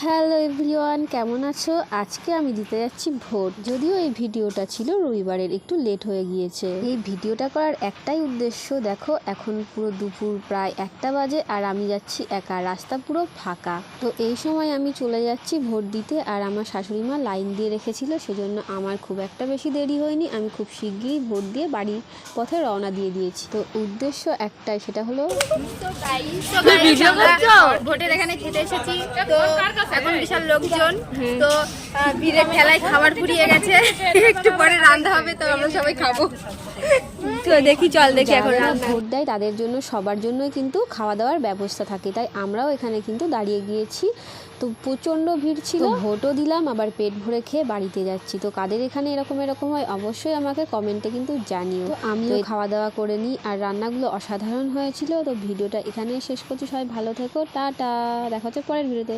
Hello everyone, কেমন আছো? আজকে আমি দিতে যাচ্ছি ভোট। যদিও এই ভিডিওটা ছিল রবিবারের, একটু লেট হয়ে গিয়েছে। এই ভিডিওটা করার একটাই উদ্দেশ্য, দেখো এখন পুরো দুপুর প্রায় 1টা বাজে আর আমি যাচ্ছি একা, রাস্তা পুরো ফাঁকা। তো এই সময় আমি চলে যাচ্ছি ভোট দিতে, আর আমার শাশুড়ি মা লাইন দিয়ে রেখেছিল, সেজন্য আমার খুব একটা বেশি দেরি হয়নি। আমি খুব শিগগিরই ভোট দিয়ে বাড়ির পথে রওনা দিয়ে দিয়েছি। তো উদ্দেশ্য একটাই, সেটা হলো ভোটের এখানে খেতে এসেছি। তো এখন বিশাল লোকজন, তো ভিড়ে ঠেলায় খাবার ফুরিয়ে গেছে, একটু পরে রান্না হবে, তো আমরা সবাই খাবো। তো দেখি এখন যারা ভোট দেয় তাদের জন্য, সবার জন্যই কিন্তু খাওয়া দাওয়ার ব্যবস্থা থাকে, তাই আমরাও এখানে কিন্তু দাঁড়িয়ে গিয়েছি। তো প্রচণ্ড ভিড় ছিল, ভোটও দিলাম, আবার পেট ভরে খেয়ে বাড়িতে যাচ্ছি। তো কাদের এখানে এরকম হয় অবশ্যই আমাকে কমেন্টে কিন্তু জানিও। তো আমিও খাওয়া দাওয়া করে নিই, আর রান্নাগুলো অসাধারণ হয়েছিল। তো ভিডিওটা এখানেই শেষ করছি, সবাই ভালো থেকো, টাটা, দেখা হচ্ছে পরের ভিডিওতে।